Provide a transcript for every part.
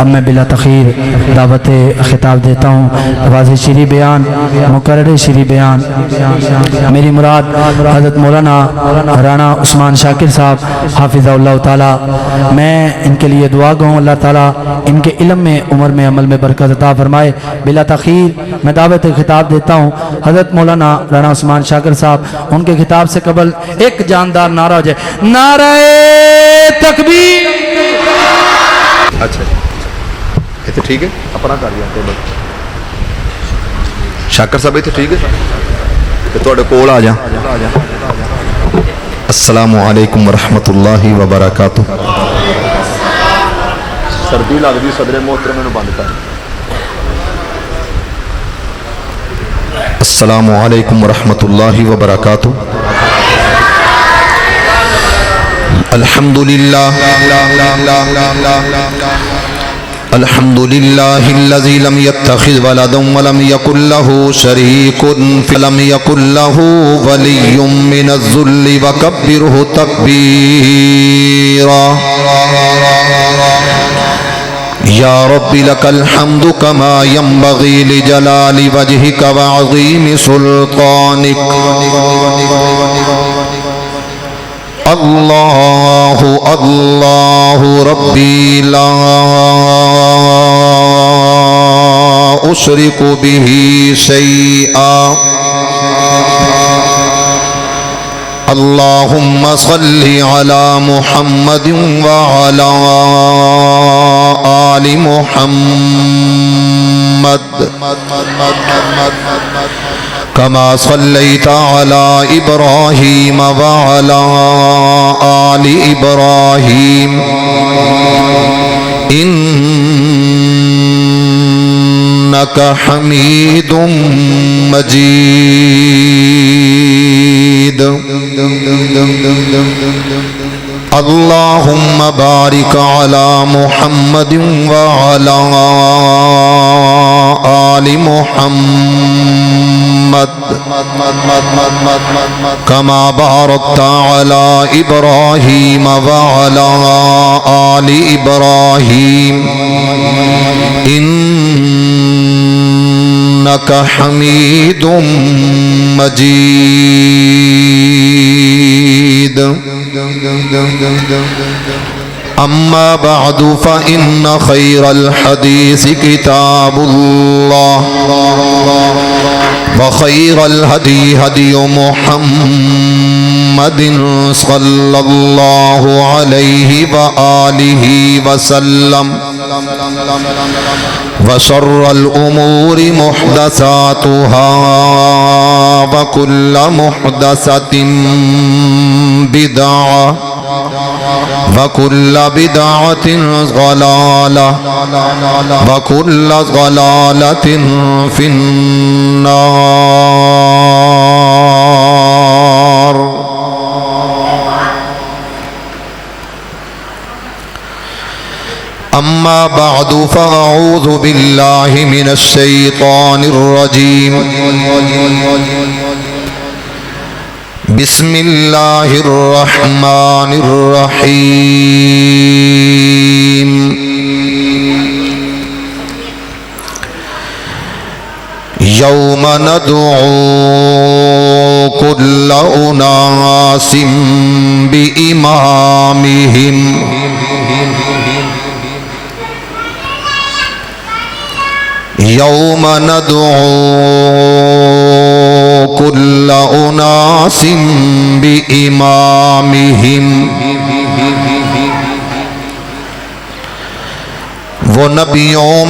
اب میں بلا تخیر دعوت خطاب دیتا ہوں۔ واضح شرعی بیان، مقرر شرعی بیان۔ میری مراد حضرت مولانا رانا عثمان شاکر صاحب حافظہ اللہ تعالی، میں ان کے لیے دعا گو ہوں اللہ تعالیٰ ان کے علم میں، عمر میں، عمل میں برکت عطا فرمائے۔ بلا تخیر میں دعوت خطاب دیتا ہوں حضرت مولانا رانا عثمان شاکر صاحب، ان کے خطاب سے قبل ایک جاندار نعرہ ہو جائے، نعرہ تکبیر۔ اچھا اتنے ٹھیک ہے، اپنا کر لیا ٹیبل شاکر صاحب اتنے ٹھیک ہے کہ تھوڑے کول آ جا۔ السلام علیکم ورحمۃ اللہ وبرکاتہ۔ سردی لگتی صدر محترم میں بند کر۔ السلام علیکم ورحمۃ اللہ وبرکاتہ۔ الحمد للہ الحمد للہ الذی لم يتخذ ولدا ولم يكن له شریک ولم يكن له ولی من الذل وکبرہ تکبیرا۔ یا رب لک الحمد کما ينبغی لجلال وجہک وعظیم سلطانک۔ اللہ اللہ ربی لا اشرک بہ شیئا۔ اللہم صل علی محمد وعلی آل محمد کما صلیت علی ابراہیم وعلی آل ابراہیم انک حمید مجید۔ اللہم بارک علی محمد وعلی آل محمد کما بارکت علی ابراہیم وعلی آل ابراہیم انک حمید مجید۔ اما بعد فإن خیر الحدیث کتاب اللہ وخیر الہدی ہدی محمد صلی اللہ علیہ وآلہ وسلم وشر الامور محدثاتها وكل محدثة بدعة وكل بدعة ضلالة وكل ضلالة في النار۔ اما بعد فاعوذ باللہ من الشیطان الرجیم۔ بسم اللہ الرحمن الرحیم۔ یوم ندعو کل اناس بإمامہم۔ یوم ندعو کل اناس بإمامہم۔ وہ نبیوں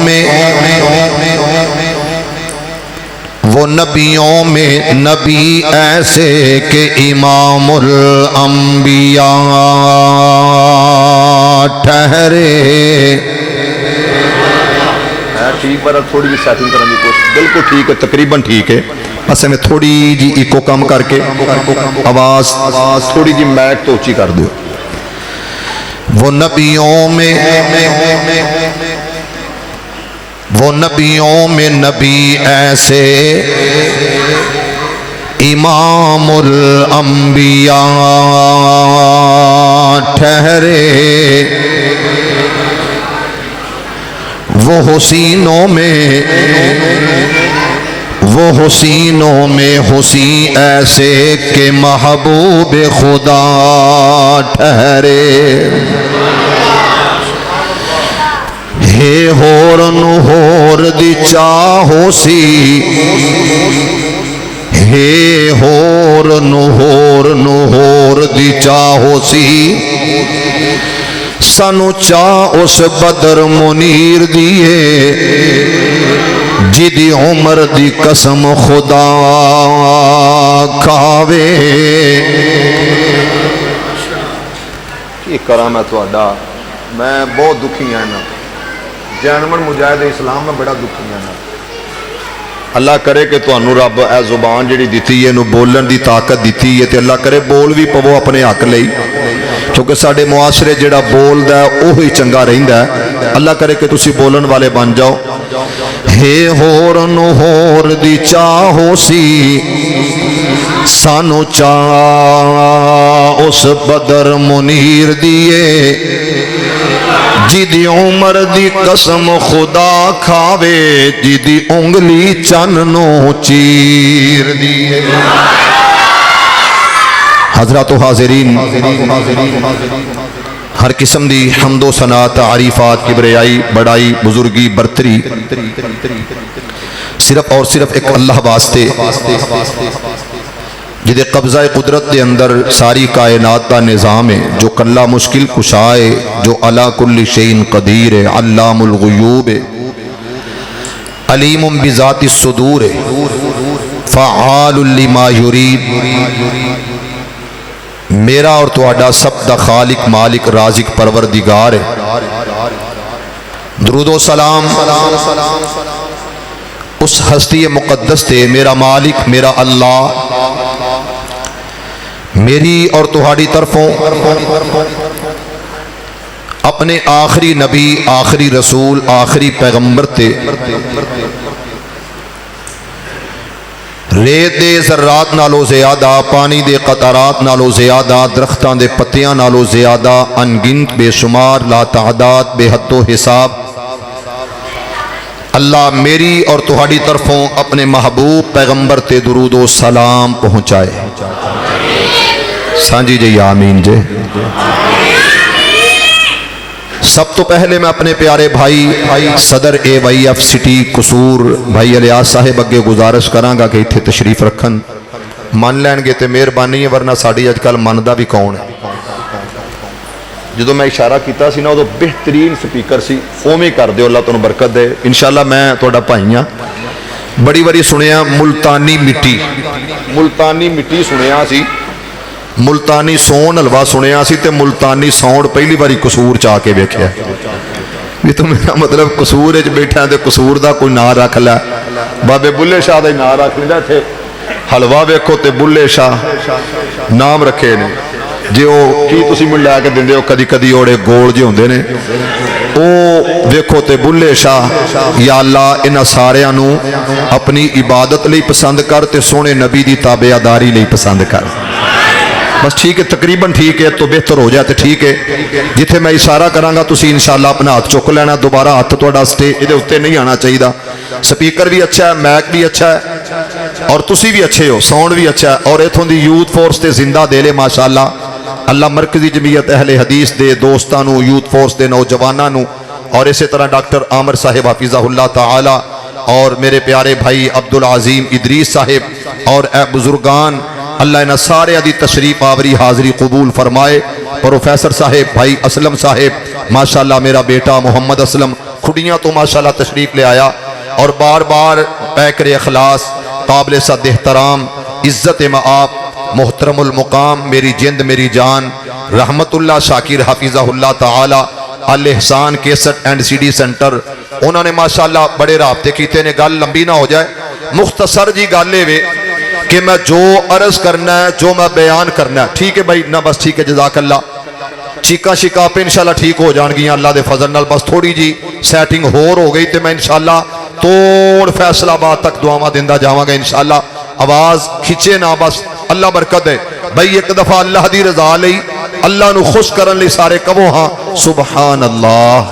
میں نبی ایسے کہ امام الانبیاء ٹھہرے۔ ٹھیک پر تھوڑی جی سیٹنگ کرنے کی کوشش، بالکل ٹھیک ہے، تقریباً ٹھیک ہے، بس میں تھوڑی جی ایکو کم کر کے آواز تھوڑی جی میک تو اونچی کر دو۔ وہ نبیوں میں نبی ایسے امام الانبیاء ٹھہرے۔ وہ حسینوں میں حسین ایسے کہ محبوب خدا ٹھہرے ہے ہور نہور دی چاہو سی ہے ہور نہور دی چاہو سی سانو چاہ اس بدر منیر دیے جدی عمر دی قسم خدا کھاوے کی کرا میں تھوڑا میں بہت دکھی ہاں نا جانمن مجاہد اسلام میں بڑا دکھی ہاں نا اللہ کرے کہ تانوں رب اے زبان جڑی دیتی ہے نو بولن دی طاقت دیتی ہے تے اللہ کرے بول بھی پو اپنے حق لئی کیونکہ ساڈے معاشرے جڑا بولدا ہے اوہی چنگا رہندا ہے اللہ کرے کہ تسی بولن والے بن جاؤ ہے ہور نہور دی چاہو سی سانو چاہ اس بدر منیر دیے جدی عمر دی قسم خدا کھاوے جدی انگلی چن نو چیر دیے حضرات و حاضرین ہر قسم دی حمد و ثنا تعریفات کبریائی بڑائی بزرگی برتری صرف اور صرف ایک اللہ واسطے جدے قبضہ قدرت دے اندر ساری کائنات دا نظام ہے جو کلا مشکل کشا ہے جو علی کل شیء قدیر ہے علام الغیوب ہے علیم بذات الصدور ہے فعال لما یرید میرا اور تہاڈا سب دا خالق مالک رازق پروردگار ہے درود و سلام اس ہستی مقدس تے میرا مالک میرا اللہ میری اور تہاڈی طرفوں اپنے آخری نبی آخری رسول آخری پیغمبر تے ریت دے ذرات نالو زیادہ پانی دے قطرات نالو زیادہ درختاں دے پتیاں نالو زیادہ انگنت بے شمار لا تعداد بے حد و حساب اللہ میری اور تہاڈی طرفوں اپنے محبوب پیغمبر تے درود و سلام پہنچائے سانجی جی آمین جے سب تو پہلے میں اپنے پیارے بھائی صدر اے وائی ایف سٹی قصور بھائی الیاس صاحب اگے گزارش کراں گا کہ اتھے تشریف رکھن من لین گے تے مہربانی ہے ورنہ ساڈی اج کل مندا بھی کون ہے جدوں میں اشارہ کیتا سی نا ادو بہترین سپیکر سی اوویں کر دیو اللہ تانوں برکت دے انشاءاللہ میں تہاڈا بھائی ہاں بڑی بڑی سنیا ملتانی مٹی سنیا سی ملتانی سون حلوا سنیا سی تے ملتانی سونڈ پہلی باری قصور چاہ کے ویکھیا بھی تو میرا مطلب قصور وچ بیٹھا تے قصور دا کوئی نام رکھ لے بابے بلے شاہ دا نام رکھ لیندا تے حلوا ویکھو تے بلے شاہ نام رکھے نے جے او کی تسی من لے کے دیندے ہو کدی کدی اوڑے گول جے ہوندے نے او ویکھو تے بلے شاہ یا اللہ انہاں ساریاں نو اپنی عبادت لئی پسند کر تے سونے نبی دی تابعداری لئی پسند کر بس ٹھیک ہے تقریباً ٹھیک ہے تو بہتر ہو جائے تو ٹھیک ہے جتھے میں اشارہ کراں گا تسی انشاءاللہ اپنا ہاتھ چک لینا دوبارہ ہاتھ تہاڈا ادھے اوتے نہیں آنا چاہیے سپیکر بھی اچھا ہے میک بھی اچھا ہے اور تسی بھی اچھے ہو ساؤنڈ بھی اچھا ہے اور ایتھوں دی یوتھ فورس تے زندہ دے لے ماشاءاللہ اللہ مرکزی جمعیت اہل حدیث دے دوستاں نو یوتھ فورس دے نوجواناں نو اور اسی طرح ڈاکٹر عامر صاحب حفظہ اللہ تعالی اور میرے پیارے بھائی عبدالعظیم ادریس صاحب اور اے بزرگان اللہ انہاں سارے دی تشریف آوری حاضری قبول فرمائے پروفیسر صاحب بھائی اسلم صاحب ماشاءاللہ میرا بیٹا محمد اسلم کھڑیاں تو ماشاءاللہ تشریف لے آیا اور بار بار پیکر اخلاص قابل صد احترام عزت مآب محترم المقام میری جند میری جان رحمت اللہ شاکر حفظہ اللہ تعالی الاحسان کیسٹ اینڈ سی ڈی سینٹر انہوں نے ماشاءاللہ بڑے رابطے کیتے نے گل لمبی نہ ہو جائے مختصر جی گل ہے کہ میں جو عرض کرنا ہے جو میں بیان کرنا ہے ٹھیک ہے بھائی نہ بس ٹھیک ہے جزاک اللہ چیکا شکا پہ انشاءاللہ ٹھیک ہو جان گیا اللہ دے فضل نال بس تھوڑی جی سیٹنگ ہو گئی تے میں انشاءاللہ توڑ فیصلہ آباد تک دعاواں دیندہ جاواں گا انشاءاللہ آواز کھچے نہ بس اللہ برکت ہے بھائی ایک دفعہ اللہ دی رضا لئی اللہ نو خوش کرن لئی سارے کہو ہاں سبحان اللہ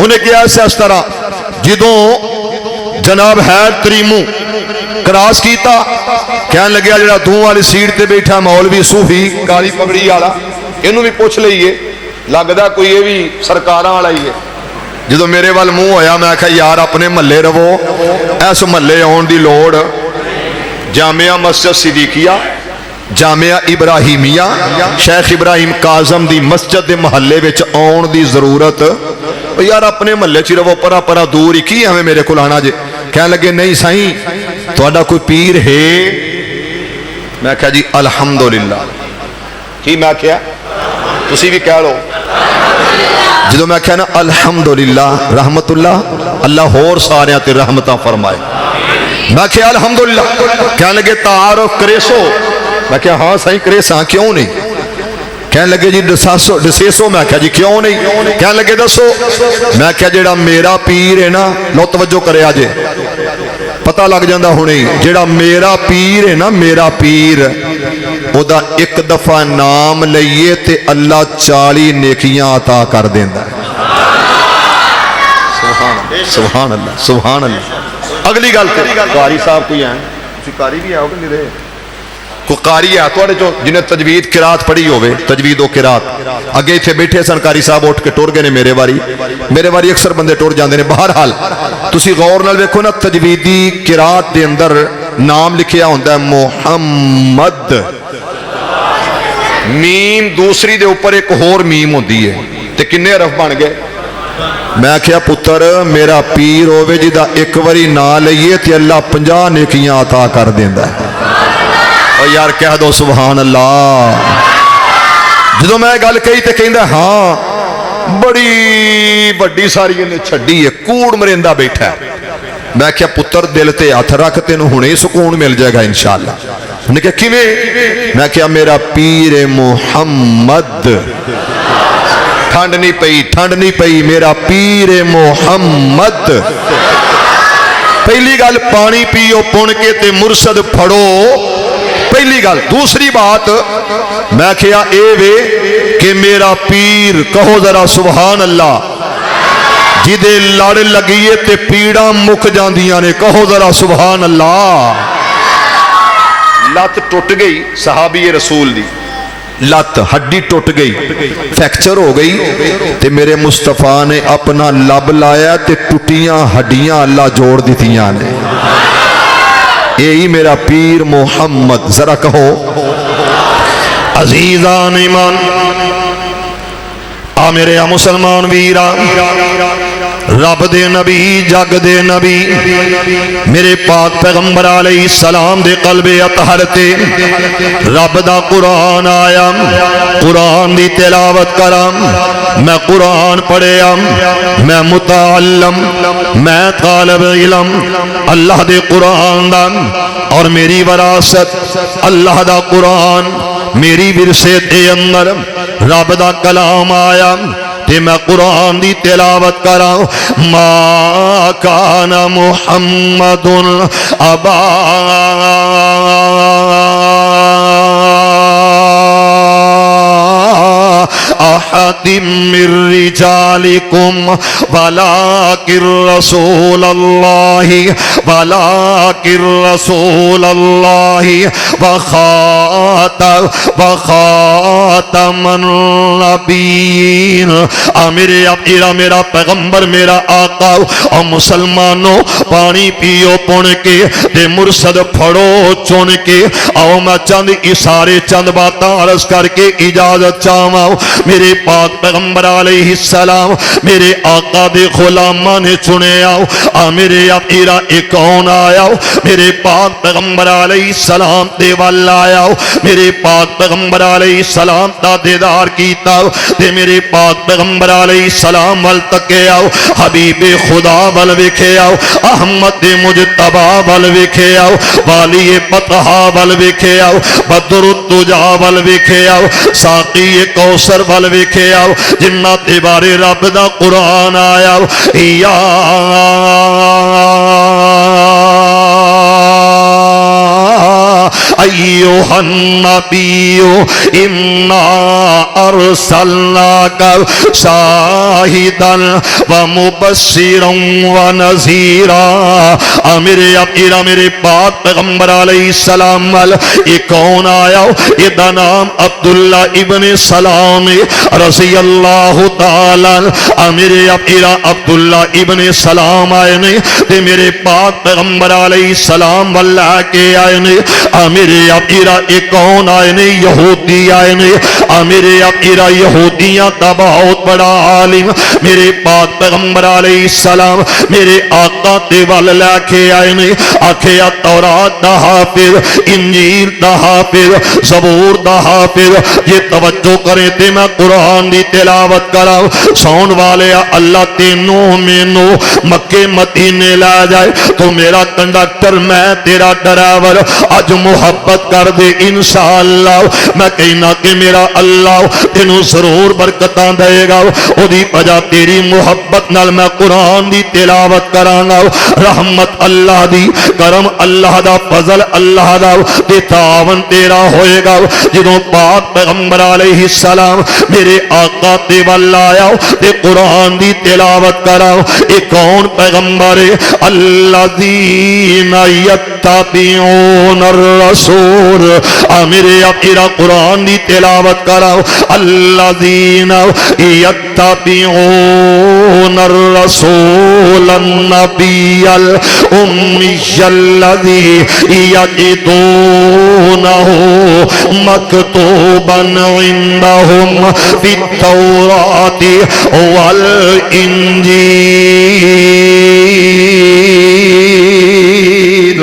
انہیں کیا اس طرح جدوں جناب حید تریمو کراس کیتا کہنے لگیا جڑا دوں والی سیٹ تے بیٹھا مولوی صوفی کالی پگڑی والا انہوں بھی پوچھ لئیے لگدا کوئی یہ بھی سرکاراں والا ہی ہے جدو میرے وال منہ ہویا میں کہا یار اپنے محلے رہو ایس محلے آن دی لوڑ جامعہ مسجد صدیقیہ جامعہ ابراہیمیہ شیخ ابراہیم کاظم دی مسجد دے محلے وچ آن دی ضرورت یار اپنے محلے چی رہو پرا پرا دور ہی کی ہمیں میرے کو لانا جے کہنے لگے نہیں سائیں تہاڈا کوئی پیر ہے میں کہا جی الحمدللہ کی میں کیا تسی بھی کہہ لو جدو میں کہنا الحمدللہ رحمت اللہ اللہ ہور سارے تے رحمتہ فرمائے میں کہا الحمدللہ کہنے لگے تعارف کریسو میں کہا ہاں سائیں کریساں کیوں نہیں کہنے لگے جی ڈسیسو میں کہا جی کیوں نہیں کہنے لگے دسو میں کہا جیڑا میرا پیر ہے نا لو توجہ کرے آجے پتہ لگ جاندہ ہونے جیڑا میرا پیر ہے نا میرا پیر او دا ایک دفعہ نام لئیے تے اللہ 40 نیکیاں عطا کر دیندہ ہے سبحان اللہ سبحان اللہ اگلی گل تے قاری صاحب کوئی ہیں کوئی قاری بھی آؤ کہ نہیں رہے کوئی قاری ہے توڑے جو جنہیں تجوید قرات پڑھی ہوئے تجوید و قرات اگے تھے بیٹھے سن قاری صاحب اٹھ کے ٹور گئے نے میرے واری اکثر بندے ٹور جاندے نے بہرحال تسی غور نال دیکھو نا تجویدی قرات دے اندر نام لکھیا ہوندہ ہے محمد میم دوسری دے اوپر ایک اور میم ہوندی ہے تے کنے حرف بن گئے میں کہا پتر میرا پیر ہوئے جدہ ایک وری نہ لئیے تے اللہ 50 نیکیاں عطا کر دیندہ ہے اور یار کہہ دو سبحان اللہ جدو میں گل کہی تے کہندہ ہاں بڑی بڑی ساری انہیں چھڑی ہے کوڑ مرندہ بیٹھا ہے میں کہا پتر دل تے ہاتھ رکھتے نو ہونے سکون مل جائے گا انشاءاللہ انہوں نے کہا کیویں میں کہا میرا پیر محمد ٹھنڈ نہیں پئی میرا پیر محمد پہلی گل پانی پیو پون کے تے مرشد پھڑو پہلی گل دوسری بات میں کہا اے وے کہ میرا پیر کہو ذرا سبحان اللہ جدے لڑ لگیے تے پیڑا مک جاندیاں نے کہو ذرا سبحان اللہ لات ٹوٹ گئی صحابی رسول دی لات ہڈی ٹوٹ گئی فیکچر ہو گئی تے میرے مصطفیٰ نے اپنا لب لایا تے ٹوٹیاں ہڈیاں اللہ جوڑ دیتیاں نے یہی میرا پیر محمد ذرا کہو عزیزان ایمان آ میرے مسلمان ویرا رب دے نبی جگ دے نبی میرے پاک پیغمبر علیہ السلام دے قلب اطہر تے رب دا قرآن آیا قرآن دی تلاوت کرام میں قرآن پڑھیا میں متعلم میں طالب علم اللہ دے قرآن دا اور میری وراثت اللہ دا قرآن میری ورثے دے اندر رب دا کلام آیا تے میں قرآن دی تلاوت کراں ما کان محمد ابا احد من رجالکم ولکن رسول اللہ وخاتم النبیین میرا پیغمبر میرا آقا اور مسلمانوں پانی پیو پون کے دے مرشد پھڑو چون کے آؤ میں چند اشارے چند باتاں عرض کر کے اجازت چاہواں میرے پاک پیغمبر علیہ السلام میرے آقا دے غلامہ نے چنے آؤ میرے اپیرا ایک کون آیا میرے پاک پیغمبر علیہ السلام دے والا آیا میرے پاک پیغمبر علیہ السلام دا دیدار کیتا دے میرے پاک پیغمبر علیہ السلام وال تکے آؤ حبیب خدا وال وکھے آؤ احمد مجتبہ وال وکھے آؤ والی پتہا وال وکھے آؤ بدر الدجا وال وکھے آؤ ساقی کوثر وال وکھے آؤ جنات بارے رب دا قرآن آیا یا أيها النبي إنا أرسلناك شاهدا ومبشرا ونذيرا. میرے پاک پیغمبر علیہ السلام یہ کون آیا؟ یہ نام عبداللہ ابن سلام رضی اللہ تعالیٰ. میرے عبداللہ ابن سلام آئے نے تے میرے پاک پیغمبر علیہ السلام واللہ کے آئے نے. میرے یہ کون آئے نے؟ یہودی آئے نے. میرے یہودیاں کا بہت بڑا عالم میرے پاک پیغمبر علیہ السلام میرے آقا تے وال لے کے آئے نے. آکھیا تورات دا حافظ، انجیل دا حافظ، زبور دا حافظ. یہ توجہ کرے تے میں قرآن دی تلاوت کراؤ. سون والے اللہ تینوں مینوں مکے مدینے لے جائے تو میرا کنڈکٹر میں تیرا ڈرائیور اج محبت کر دے انشاءاللہ. میں کہنا کہ میرا اللہ تینوں ضرور برکتاں دے گا. او دی وجہ تیری محبت نال میں قرآن دی تلاوت کرانا. رحمت اللہ دی، کرم اللہ دا، فضل اللہ دا تے تعاون تیرا ہوئے گا. جدوں پاک پیغمبر علیہ السلام میرے آقا تے وال آیا تے قرآن دی تلاوت کراؤ. ایک کون پیغمبر ہے؟ الذین یتبعون الرسول. میرے قرآن دی تلاوت کراؤ. الذین یتبعون الرسول النبی الأمی الذی یجدونہ مکتوبا عندہم فی التوراۃ والانجیل.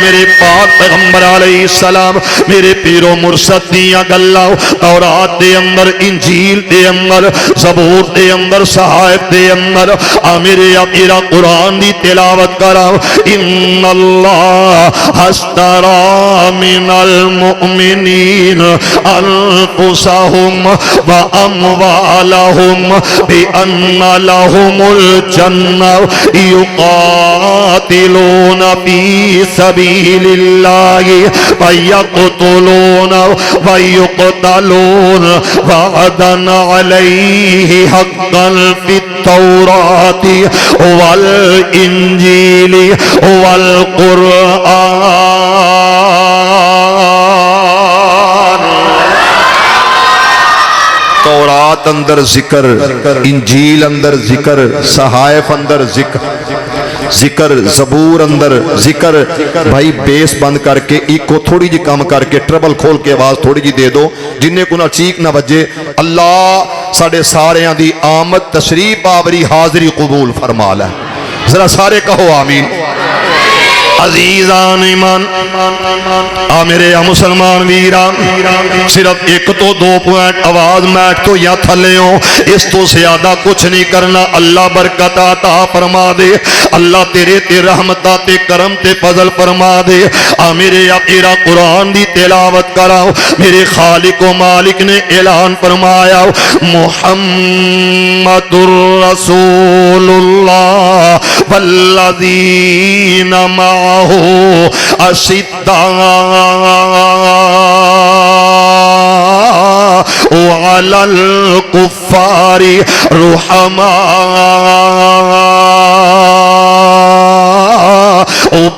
میرے پاک پیغمبر علیہ السلام میرے پیرو مرشد دیاں گلاں تورات دے اندر، انجیل دے اندر، زبور دے اندر، صحائف دے اندر میرے قرآن دی تلاوت کراؤ. ان اللہ اشتری من المؤمنین انفسہم واموالہم بان لہم الجنہ یقاتلون فی سبیل اللہ فیقتلون ویقتلون وعدا علیہ حقا فی التوراۃ والانجیل والقرآن. تورات اندر ذکر، انجیل اندر ذکر، صحائف اندر ذکر، زبور اندر ذکر. بھائی بیس بند کر کے ایک کو تھوڑی جی کم کر کے ٹربل کھول کے آواز تھوڑی جی دے دو جنہیں کو نہ چیک نہ بجے. اللہ ساڑے سارے دی آمد تشریف آوری حاضری قبول فرما لے. ذرا سارے کہو آمین. عزیزان ایمان میرے مسلمان ویران، صرف ایک تو دو پوائنٹ آواز میٹ تو یا تھلے ہوں، اس تو زیادہ کچھ نہیں کرنا. اللہ برکت عطا فرما دے، اللہ تیرے تے رحمتہ تے کرم تے فضل فرما دے. میرے قرآن دی تلاوت کراؤ. میرے خالق و مالک نے اعلان فرمایا محمد الرسول اللہ والذین معه أشداء وعلى الكفار رحماء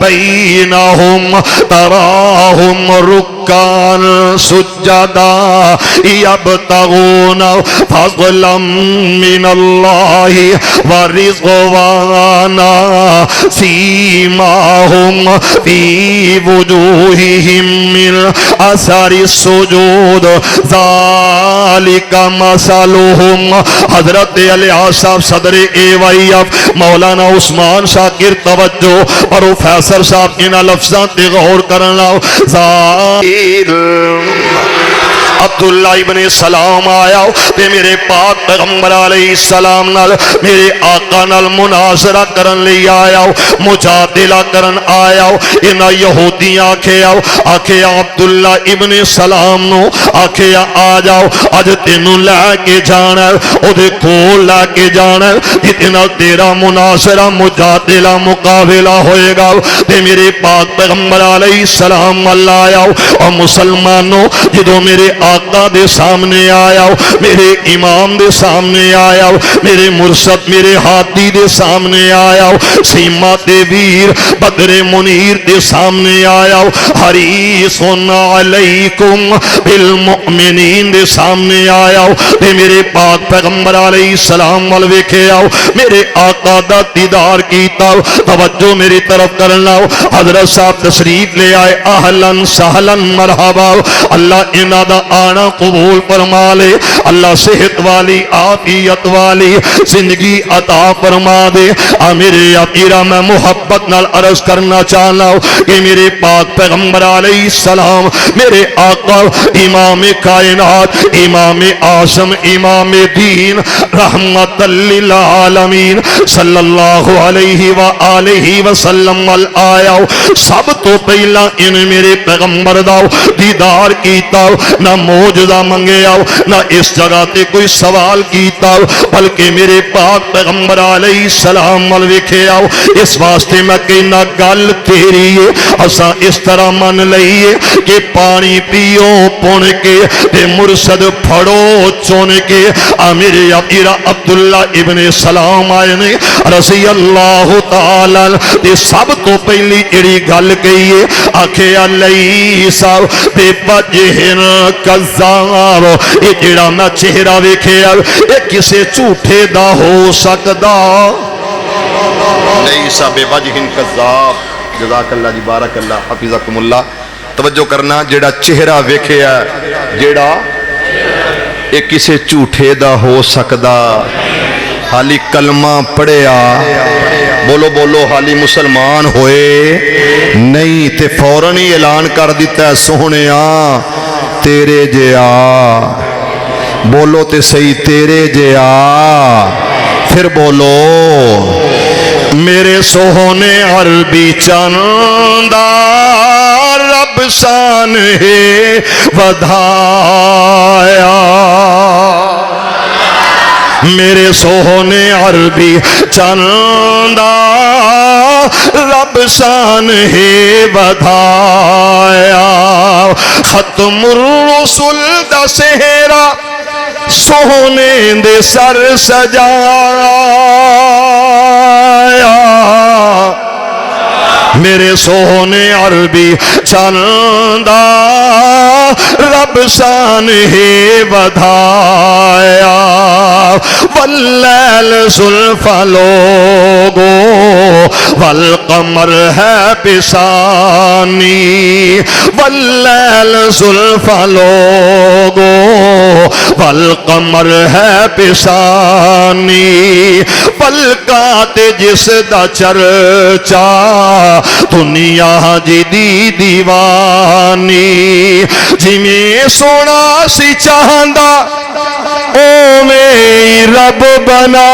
بينهم تراهم ركعا سجدا يبتغون فضلا من الله ورضوانا سيماهم في وجوههم من اثر السجود ذلك مثلهم. حضرت علیہ صاحب صدر ایوائیف مولانا عثمان شاکر توجہ پروفیسر صاحب انہا لفظاں تے غور کرنا. عبداللہ ابن سلام آیا تے میرے پاک پیغمبر علیہ السلام نال میرے آقا نال مناظرہ کرن لئی آیا مجادلہ کرن آیا انہا یہودیاں آکھیا عبداللہ ابن سلام نو آکھیا آ جاؤ اج تینوں لے کے جانا او دے کول لے کے جانا جتنا تیرا مناظرہ مجادلہ مقابلہ ہوئے گا تے میرے پاک پیغمبر علیہ السلام اللہ آیا اور مسلمانوں جدو میرے آقا دے سامنے آیا میرے امام دے سامنے آیا میرے مرشد میرے ہاتھی دے سامنے آیا سیما دے ویر بدر منیر دے سامنے آیا حریص علیکم بالمؤمنین دے سامنے آیا تے میرے پاک پیغمبر علیہ السلام وال ویکھے آؤ میرے آقا دا دیدار کیتا توجہ میری طرف کرنا حضرت صاحب تشریف لے آئے اہلن سہلن مرحبا اللہ انہاں دا آنا قبول فرما لے اللہ صحت والی عافیت والی زندگی عطا فرما دے میرے اپیرا میں محبت نال عرض کرنا چاہنا کہ میرے پاک پیغمبر علیہ السلام میرے آقا امام کائنات امام اعظم امام دین رحمت للعالمین صلی اللہ علیہ وآلہ وسلم آیا سب تو پہلا ان میرے پیغمبر دا دیدار کیتا نہ موجزہ منگے آؤ نہ اس جگہ تے کوئی سوال کیتا بلکہ میرے پاک پیغمبر علیہ السلام ویکھے آؤ اس واسطے میں کہنا گل تیری ہے اسا اس طرح من لئیے کہ پانی پیو پون کے تے مرشد پھڑو چون کے میرے اپیرا عبداللہ ابن سلام آئے نے رضی اللہ تعالی تے سب تو پہلی اڑی گل کہیے آکھے علیسا بے وجہن کذاب یہ جڑا میں چہرہ ویکھے یہ کسے جھوٹے دا ہو سکدا لیسا بے وجہن کذاب جزاک اللہ جی بارک اللہ حفظکم اللہ توجہ کرنا جیڑا چہرہ ویکھے جیڑا یہ کسے جھوٹے دا ہو سکدا حالی کلمہ پڑھیا بولو بولو حالی مسلمان ہوئے نہیں تے فوراً ہی اعلان کر دیتا ہے سوہنیا تیرے جیا بولو تے صحیح تیرے جیا پھر بولو میرے سوہنے عربی چندہ رب شان ہے ودھایا میرے سوہنے عربی چندہ رب شان ہے ودھایا ختم الرسل دا سہرا سوہنے دے سر سجایا میرے سوہنے عربی چندہ رب شان ہے ودھایا واللیل زلفا لوگو والقمر ہے پسانی واللیل زلفا لوگو والقمر ہے پسانی پلکات جس دا چرچا دنیا جی دی دیوانی جی میں سونا سی چاہندہ او میں رب بنایا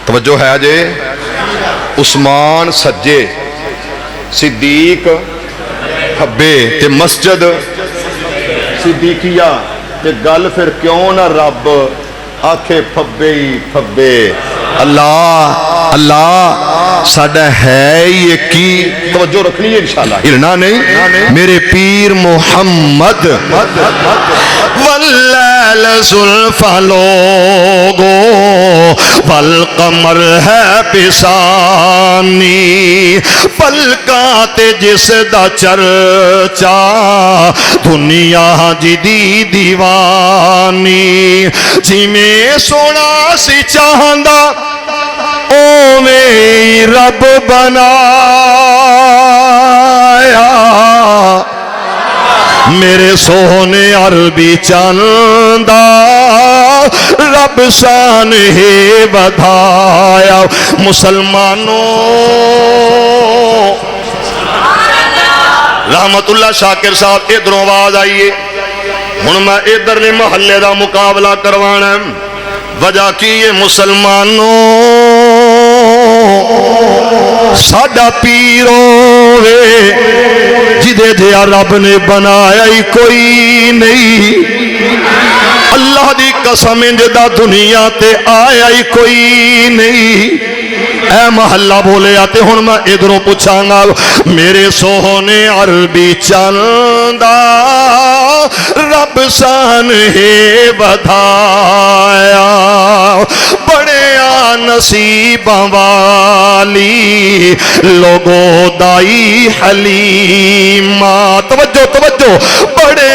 توجہ ہے جے عثمان سجے صدیق کھبے تے مسجد صدیقیہ تے گل پھر کیوں نہ رب آکھے پھبے ہی پھبے اللہ ساڈا ہے یہ کی توجہ رکھنی ہے انشاءاللہ ہلنا نہیں میرے پیر محمد واللیل زلفا لوگو والقمر ہے پسانی پلکات جس دا چرچا دنیا جی دی دیوانی جانی جویں سونا سی چاہندا اوویں رب بنایا میرے سونے عربی چاندا رب شان ہے بدھایا مسلمانوں رحمت اللہ شاکر صاحب ادھروں آواز آئیے ہن میں ادھر نے محلے دا مقابلہ کروانا ہے وجہ کی یہ مسلمانوں ساڈا پیر ہووے جدے جہا رب نے بنایا ہی کوئی نہیں اللہ دی قسم جدا دنیا تے آیا ہی کوئی نہیں اے محلہ بولے آتے ہن میں ادھروں پوچھاں گا میرے سونے عربی چاندا رب شان ہے بدھایا بڑے نصیباں والی لوگوں دائی حلیمہ توجہ توجہ بڑے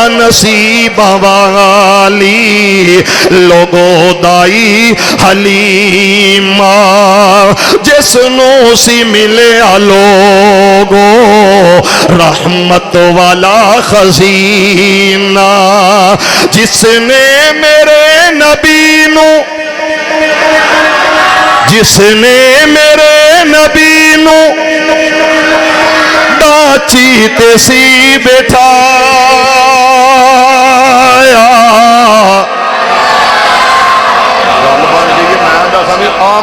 نصیباں والی لوگوں دائی حلیمہ جس نو سی ملے لوگوں رحمت والا خزینہ جس نے میرے نبی نو جس نے میرے نبی نو ڈاچی تے سی بٹھایا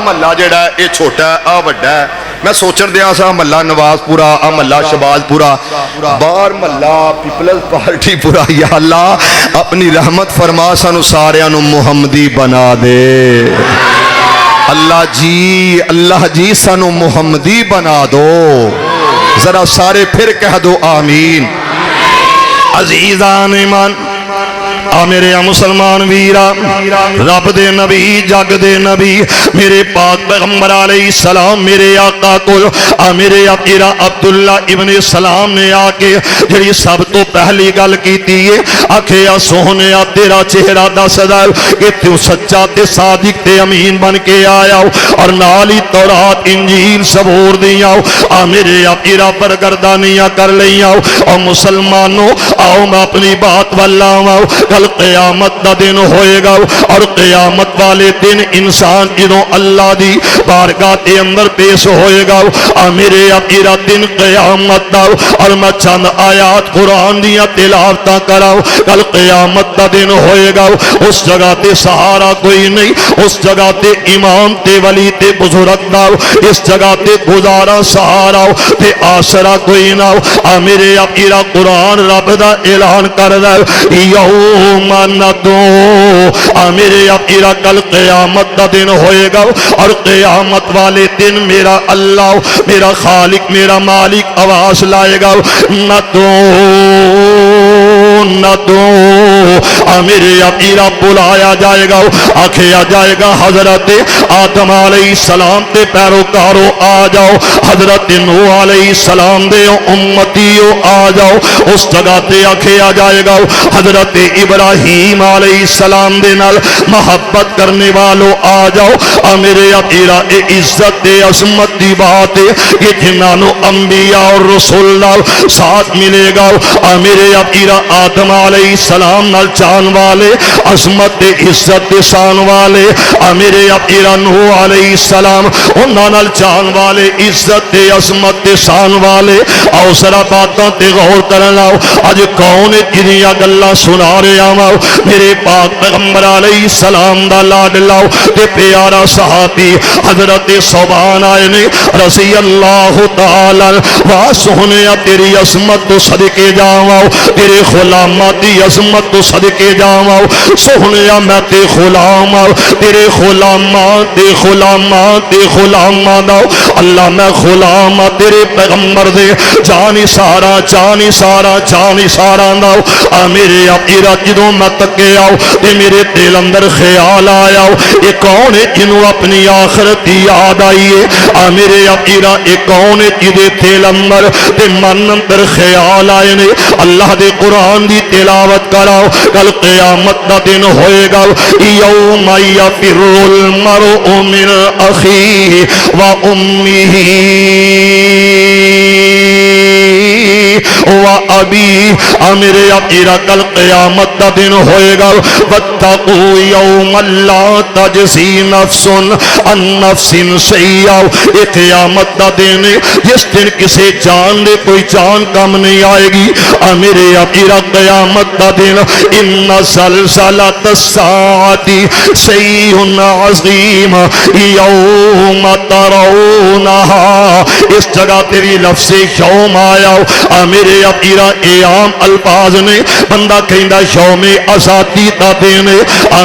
محلہ جڑا ہے یہ چھوٹا ہے آ وڈا ہے میں سوچن دیا سا محلہ نواز پورا آ محلہ شباز پورا بار محلہ پیپلز پارٹی پورا یا اللہ اپنی رحمت فرما سانو سارے انو محمدی بنا دے اللہ جی سانو محمدی بنا دو ذرا سارے پھر کہہ دو آمین عزیزان ایمان میرے مسلمان ویرا رب دے نبی جگ دے نبی میرے پاک پیغمبر علیہ السلام میرے آقا کو میرے اپیرا عبداللہ ابن سلام نے آکے جڑی سب تو پہلی گل کیتی ہے آکھیا سوہنیا تیرا چہرہ دس دل کہ تو سچا تے صادق تے امین بن کے آیا اور نالی تورات انجیل سبور دیا میرے اپیرا پر گردانیاں کر لیا اور مسلمانوں آؤ میں اپنی بات واللہ کل قیامت دا دن ہوئے گا اور قیامت والے دن انسان جنہوں اللہ دی بارگاہ کے اندر پیش ہوئے گا میرے اپیرا دن قیامت دا اور میں چند آیات قرآن دیا تلاوتاں کراؤ کل قیامت دا دن ہوئے گا اس جگہ تے سہارا کوئی نہیں اس جگہ تے امام تے ولی تے بزرگ دا اس جگہ تے گزارا سہارا تے آسرا کوئی نہ میرے اپیرا قرآن رب دا اعلان کر دا یوم ندو میرے اپیرا کل قیامت دا دن ہوئے گا اور قیامت والے دن میرا اللہ میرا خالق میرا مالک آواز لائے گا ندو میرے اپیرا بلایا جائے گا آکھیا جائے گا حضرت آدم علیہ السلام تے پیروکارو آ جاؤ حضرت نوح علیہ السلام دے امتیو آ جاؤ اس جگہ تے آکھیا جائے گا حضرت ابراہیم علیہ السلام دے نال محبت کرنے والوں آ جاؤ میرے اپیرا اے عزت دے عظمت دی بات ہے کہ جنانو انبیاء اور رسول نال ساتھ ملے گا میرے اپیرا آدم علیہ السلام نال چان والے عظمت دے عزت دے شان والے میرے اپیرا نوح علیہ السلام انہاں نال چان والے عزت دے عظمت دے شان والے آؤ سرا باتاں تے غور کرنا اج کون جنیاں گلاں سنا رہے آؤ میرے پاک پیغمبر علیہ السلام دا لاڈ لاؤ تے پیارا صحابی حضرت صوبان آئے نے رضی اللہ تعالی واہ سہنیا تیری عظمت تو صدقے جاؤ تیرے غلامات دی عظمت تو صدقے جاؤ سہنیا میں تے غلام تیرے غلامات دے غلامات دے غلامات اللہ میں غلام تیرے پیغمبر دے جانی سارا جانی سارا جانی سارا داؤ میرے اپیرا جدوں میں تکے آؤ تے میرے دل اندر خیال آیا یہ کون ہے جنہوں اپنی آخرت یاد آئیے میرے اپیرا یہ کون ہے جدے دل اندر تے من اندر خیال آئے نے اللہ دے قرآن دی دی تلاوت کراؤ کل قیامت دا دن ہوئے گا یوم یفر المرء من اخیہ و امیہ و ابی میرے اپیرا کل قیامت دا دن ہوئے گا واتقوا یوم لا تجزی نفس عن نفس شیئا ایک قیامت دا دن جس دن کسی جان دے کوئی جان کم نہیں آئے گی میرے اپیرا قیامت دا دن ان زلزلۃ الساعۃ شیء عظیم یوم ترونہا اس جگہ تیری لفظ یوم آیا میرے اپیرا عام الفاظ نے بندہ کہندا یوم آزادی دا دن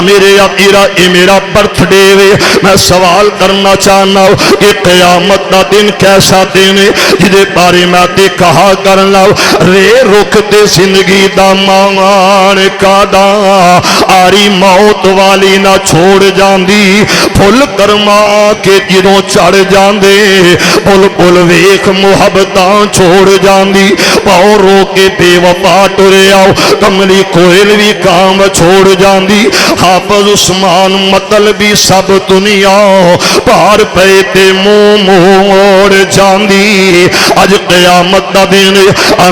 میرے اپیرا اے میرا برتھ ڈے وے میں سوال کرنا چاہنا کہ قیامت دا دن کیسا دن ہے جدے بارے میں تے کہا کرنا رے رک تے زندگی دا مان کادا آری موت والی نہ چھوڑ جاندی پھل کرما کے جدوں چڑھ جاندے پھل پھل ویکھ محبتاں چھوڑ جاندی پاؤ رو کے بے وفا ٹرے آؤ کملی کوئل بھی کام چھوڑ جاندی حافظ عثمان مطلبی سب دنیا پار پے تے منہ موڑ جاندی اج قیامت دا دن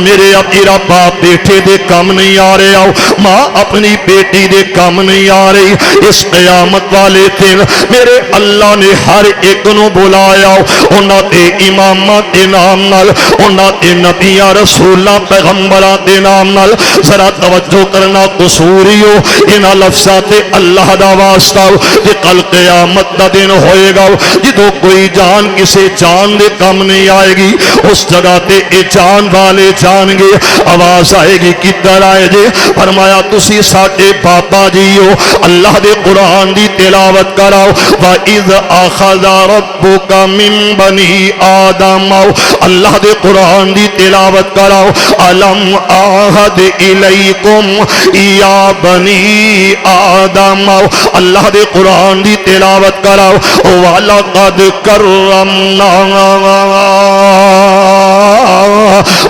میرے اپیرا باپ بیٹھے دے کم نہیں آ رہے آؤ ماں اپنی بیٹی دے کم نہیں آ رہی اس قیامت والے دن میرے اللہ نے ہر ایک نو بلایا انہاں تے اماماں دے نام نال انہاں تے نبیاں رسولاں پیغمبراں دے نام نال ذرا توجہ کرنا قصوریو انہاں لفظاں تے اللہ دا واسطہ کہ کل قیامت دا دن ہوئے گا جدوں کوئی جان کسے جان دے کم نہیں آئے گی اس جگہ تے اے جان والے جان گے آواز آئے گی کدھر آئے جے فرمایا تسی ساڈے بابا جی ہو اللہ دے قرآن دی تلاوت کراؤ وَإِذْ أَخَذَ رَبُّكَ مِن بَنِي آدَمَ اللہ دے قرآن دی تلاوت کراؤ أَلَمْ أَعْهَدْ إِلَيْكُمْ يَا بَنِي آدَمَ اللہ دے قرآن دی تلاوت کراؤ وَلَقَدْ كَرَّمْنَا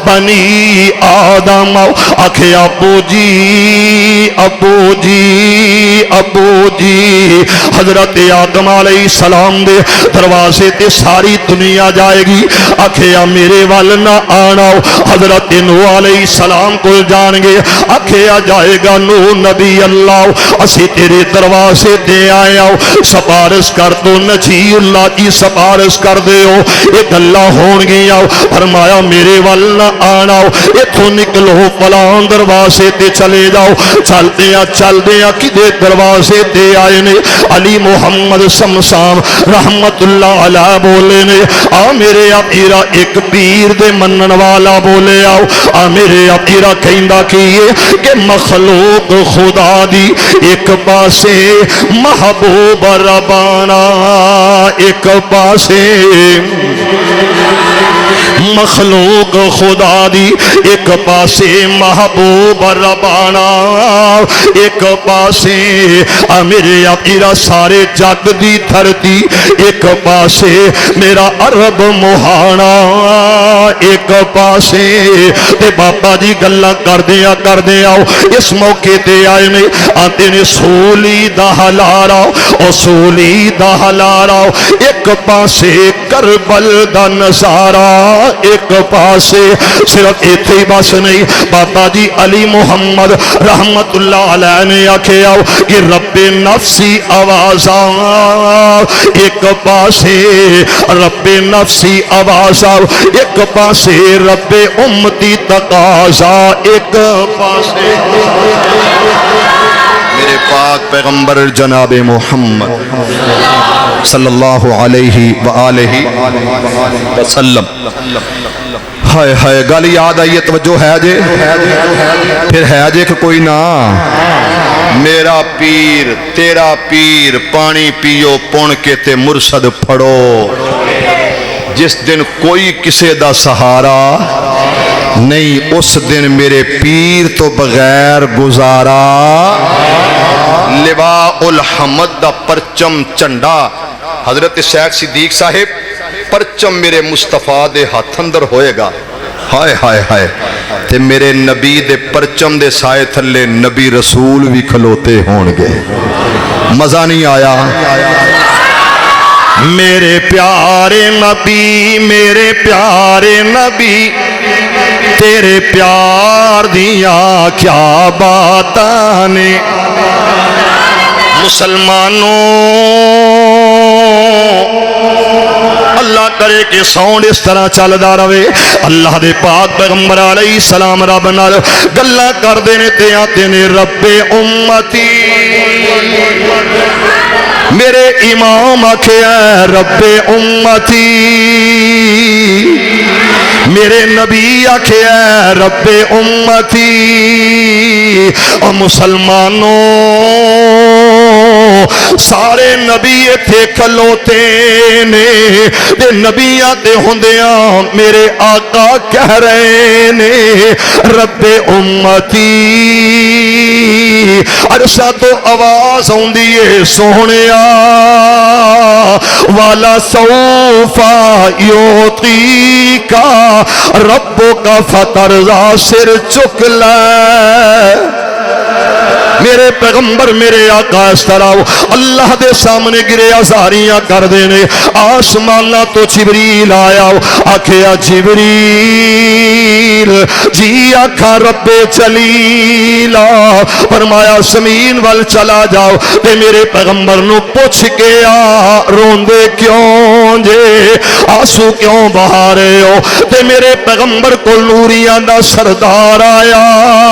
بنی آدم آکھے ابو جی ابو جی ابو جی حضرت آدم علیہ السلام دے دروازے تے ساری دنیا جائے گی آکھے میرے وال نہ آنا حضرت نوح علیہ السلام کو جان گے آکھے جائے گا نوح نبی اللہ اسی تیرے دروازے تے آئے آؤ سپارش کر دو نجی اللہ کی سپارش کر دے ہو ایک اللہ ہون گیا فرمایا میرے وال نہ آنا اتھوں نکلو فلان دروازے تے چلے جاؤ چل دیا کدے دروازے تے آئے نے علی محمد شمسام رحمت اللہ علیہ بولے نے میرے اپیرا ایک پیر دے منن والا بولے آؤ میرے اپیرا کہندا کیے کہ مخلوق خدا دی ایک پاسے محبوب ربانا ایک پاسے مخلوق خدا دی ایک پاسے محبوب ربانا ایک پاسے میرے اپیرا سارے جگ دی دھرتی ایک پاسے میرا عرب مہانا ایک پاسے تے بابا جی گلا کر دیا اس موقع تے آئے نے آتے نے سولی دا ہلارا اصولی دا ہلارا ایک پاسے کربل دا نظارہ ایک پاسے صرف ایتھے ہی بس نہیں بابا جی علی محمد رحمت اللہ علیہ نے آکھے آؤ کہ رب نفسی آوازاں ایک پاسے رب نفسی آوازاں ایک پاسے رب امتی تقاضا ایک پاسے میرے پاک پیغمبر جناب محمد صلی اللہ علیہ وآلہ وسلم ہائے ہائے گل یاد آئیے توجہ ہے جے پھر ہے جے کہ کوئی نہ میرا پیر تیرا پیر پانی پیو پون کے تے مرشد پھڑو جس دن کوئی کسے دا سہارا نہیں اس دن میرے پیر تو بغیر گزارا لواء الحمد دا پرچم چنڈا حضرت شیخ صدیق صاحب پرچم میرے مصطفیٰ دے ہاتھ اندر ہوئے گا ہائے ہائے ہائے تے میرے نبی دے پرچم دے سائے تھلے نبی رسول بھی کھلوتے ہون گے. مزہ نہیں آیا؟ میرے پیارے نبی تیرے پیار دیاں کیا باتاں نے. مسلمانوں اللہ کرے کہ ساؤنڈ اس طرح چلدا رہے. اللہ دے پاک پیغمبر علیہ السلام رب نال گلاں کردے نے تے آتے نے رب امتی. میرے امام آکھیا رب امتی، میرے نبی آکھیا رب امتی. اور مسلمانوں سارے نبی اتھے کھلوتے نے تے نبیاں تے ہوندیاں میرے آقا کہہ رہے نے رب امتی. عرشہ تو آواز ہوندی ہے سونیا والا سوفا یوتی کا ربو کا فترزا سر چک لے. میرے پیغمبر میرے آقا اس طرح اللہ دے سامنے گرے آزاریاں کر دینے. آسمانہ تو جبریل آیا آکھیا جبریل جی آکھا رب جلیلہ. فرمایا زمین وال چلا جاؤ تے میرے پیغمبر نو پوچھ کے آ روندے کیوں جے، آنسو کیوں بہا رہے ہو. تے میرے پیغمبر کو نوریاں دا سردار آیا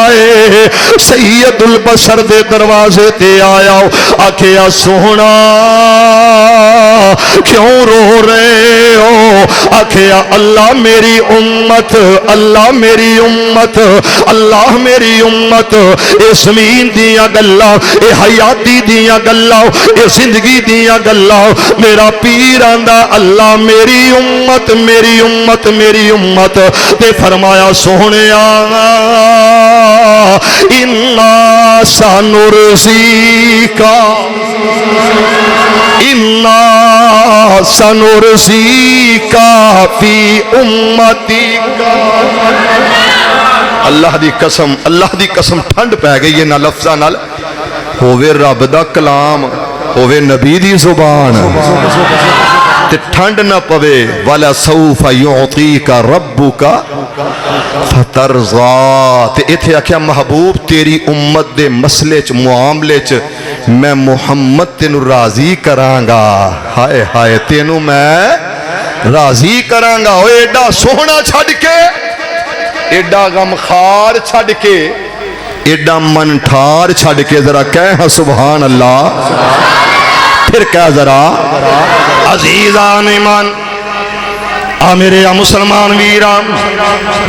ہے سید البشر دے دروازے تے آیا آکھیا سونا کیوں رو رہے ہو. آکھیا اللہ میری امت، اللہ میری امت، اللہ میری امت. اے زمین دیاں گلاں، اے حیاتی دیاں گلاں، اے زندگی دیاں گلاں میرا پیر آندا اللہ میری امت، میری امت، میری امت. تے فرمایا سونیا اِنَّا سَنُرْسِيكَ اِنَّا سَنُرْسِيكَ فِي أُمَّتِكَ. اللہ دی قسم ٹھنڈ پہ گئی ہے نہ لفظاں نال. ہووے رب دا کلام، ہووے نبی دی زبان تے ٹھنڈ نہ پوے. والا سوف یعطیک ربک فترضا. تے ایتھے آکھیا محبوب تیری امت دے مسئلے چ معاملے چ میں محمد تینو راضی کراں گا. ہائے ہائے تینو میں راضی کراں گا. او ایڈا سوہنا چھڈ کے، ایڈا غمخار چھڈ کے، ایڈا من ٹھار چھڈ کے ذرا کہہ سبحان اللہ. پھر کہہ ذرا عزیزان ایمان میرے مسلمان ویران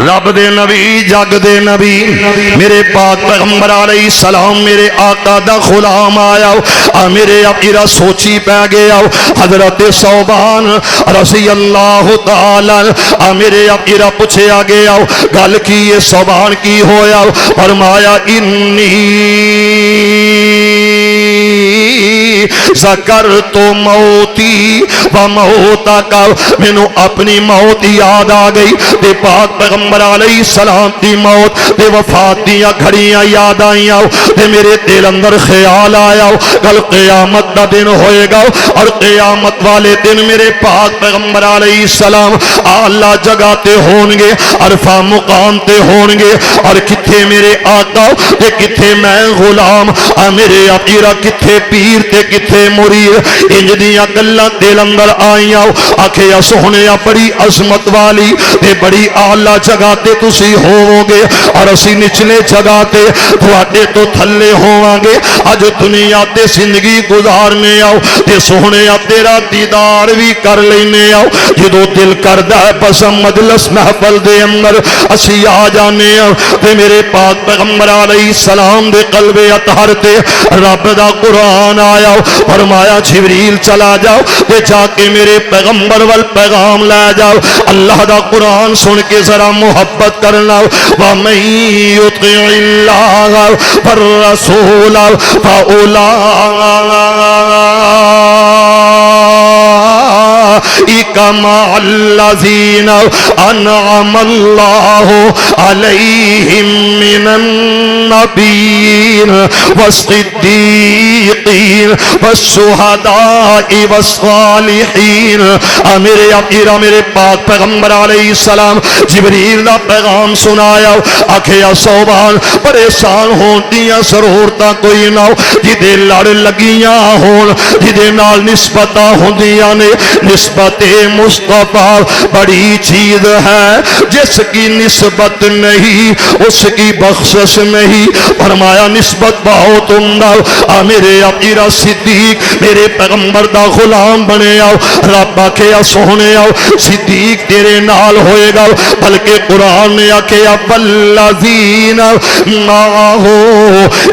رب دے نبی جگ دے نبی میرے پاک پیغمبر علیہ السلام میرے آقا دا غلام آیا میرے اپیرا سوچی پہ گیا حضرت صوبان رضی اللہ تعالی میرے اپیرا پوچھے آ گیا گل کی یہ صوبان کی ہویا فرمایا انی ذکر تو موتی و موتا کا مینو اپنی موت یاد آ گئی تے پاک پیغمبر علیہ السلام دی موت تے وفات دیا گھڑیاں یاد آئیاں تے میرے دل اندر خیال آیا کل قیامت دا دن ہوئے گا اور قیامت والے دن میرے پاک پیغمبر علیہ السلام اعلیٰ جگہ تے ہونگے عرفہ مقام تے ہونگے اور کتھے میرے آقا تے کتھے میں غلام میرے اپیرا کتھے پیر تے کتھے مرید انج دیاں گلاں دل اندر آئیاں آکھیا سوہنیا بڑی عظمت والی تے بڑی اعلیٰ جگہ تے تسی ہووگے اور اسی نچلے جگہ تے تواڈے تو تھلے ہوواں گے اج دنیا تے زندگی گزارنے آؤ تے سوہنیا تیرا دیدار بھی کر لینے آؤ جدو دل کردا ہے بس مجلس محفل دے اندر اسی آ جانے آؤ تے میرے پاک پیغمبر علیہ السلام دے قلب اطہر تے رب دا قرآن آیا فرمایا جبریل چلا جاؤ تے جا کے میرے پیغمبر وال پیغام لے جاؤ اللہ دا قرآن سن کے ذرا محبت کرنا وَمَن يُطِعِ اللَّهَ وَالرَّسُولَ فَأُولَٰئِكَ مع الذین انعم اللہ علیہم من النبیین والصدیقین والشہداء والصالحین. میرے امیر میرے پاک پیغمبر علیہ السلام جبریل دا پیغام سنایا آکھیا صوبان پریشان ہون دیاں ضرورتاں کوئی نہ ہو جدے لڑ لگیاں ہون جدے نال نسبتاں ہوندیاں نے. نسبت مصطفیٰ بڑی چیز ہے جس کی نسبت نہیں اس کی بخشش نہیں. فرمایا نسبت بہت عمدہ میرے امیر صدیق میرے پیغمبر دا غلام بنے آؤ. رب آکھیا سونے آؤ صدیق تیرے نال ہوئے گا بلکہ قرآن نے آکھیا والذین معہو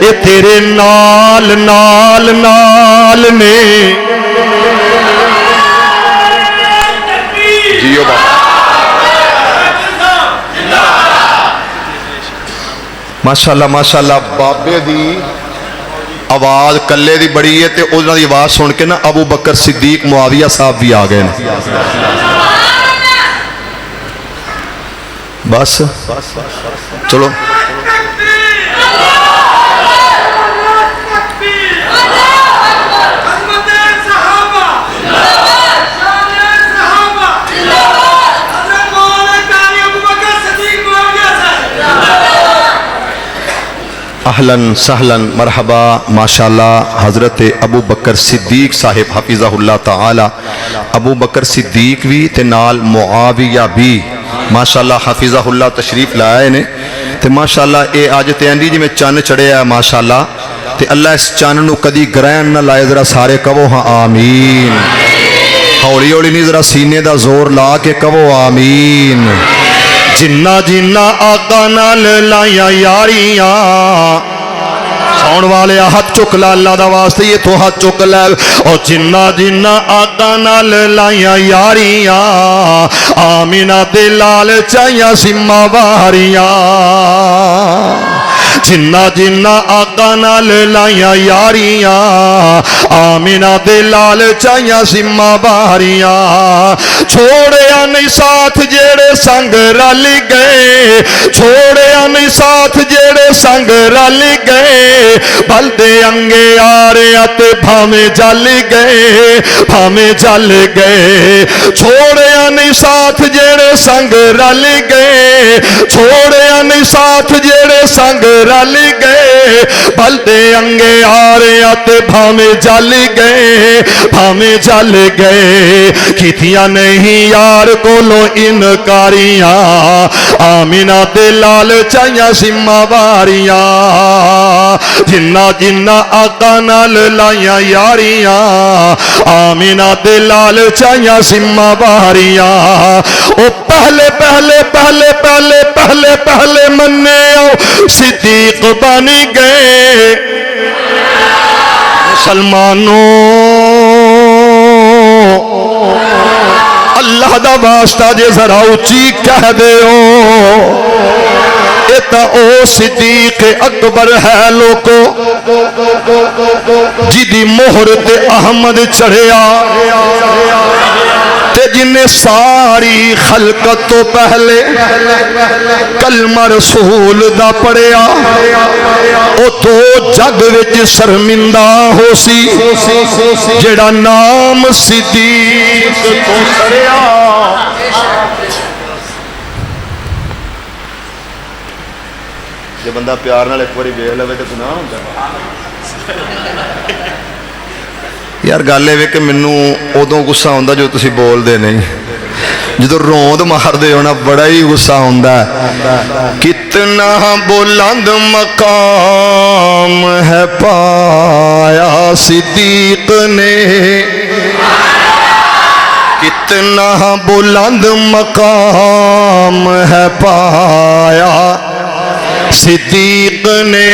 اے تیرے نال نال نال نے. جیو بابا ماشاءاللہ ماشاءاللہ. بابے دی آواز کلے دی بڑی ہے تے انہاں دی آواز سن کے نا ابو بکر صدیق معاویہ صاحب بھی آ گئے ہیں. بس چلو اہلاً سہلاً مرحبا. ماشاءاللہ حضرت ابو بکر صدیق صاحب حفظہ اللہ تعالی. ابو بکر صدیق بھی تے نال معاویہ بھی ماشاءاللہ حفظہ اللہ تشریف لائے نے. تے ماشاءاللہ اے آج تے انڈی جی میں چان چڑھے ہے ماشاءاللہ. تے اللہ اس چان نو کدی گرہن نہ لائے. ذرا سارے کہو ہاں آمین. ہولی ہولی نہیں ذرا سینے دا زور لا کے کہو آمین. جنہ جنہ آقا نال لائیا یاریاں سون والے ہاتھ چک لا اللہ دا واسطے یہ تو ہاتھ چک لے. اور جنہ جنہ آقا نال لائیا یاریاں آمینہ دے لال چاہیاں سمہ واریاں. جنہ جنہ آقا نال لائیاں یاریاں آمینہ دے لال چاہیاں سمہ باریاں. چھوڑیا نہیں ساتھ جیڑے سنگ رل گئے چھوڑیا نہیں ساتھ جیڑے سنگ رل گئے. بلدے انگے آریا تے بھامے جل گئے بھامے جل گئے. چھوڑیا نہیں ساتھ جیڑے سنگ رل گئے چھوڑیا نہیں ساتھ جیڑے سنگ رل گئے. بلدے انگے آریا تے بھامے جل گئے بھامے جل گئے. کیتیاں نہیں یار کولو انکاریاں آمینہ دے لال چاہیاں سمہ واریاں. جنہ جنہ آقا نال لائیاں یاریاں آمینہ دے لال چاہیاں سمہ واریاں. او پہلے پہلے پہلے پہلے پہلے پہلے منے آؤ صدیق بنی گئے. مسلمانوں اللہ دا واسطہ جے ذرا اونچی کہہ دے ہو تا او صدیق اکبر ہے لوکو جدی مہر تے احمد چڑھیا تے جنہیں ساری خلقت تو پہلے کلمہ رسول دا پڑھیا او تو جگ وچ شرمندہ ہو سی جڑا نام صدیق تو سڑیا. جے بندہ پیار نال ایک باری ویکھ لوے تے گناہ ہوندا یار. گل اے کہ مینوں ادوں غصہ ہوندا جو تسی بول دے نہیں. جدوں روند مار دے ہونا بڑا ہی غصہ ہوندا ہے. کتنا بلند مقام ہے پایا صدیق نے کتنا بلند مقام ہے پایا صدیق نے.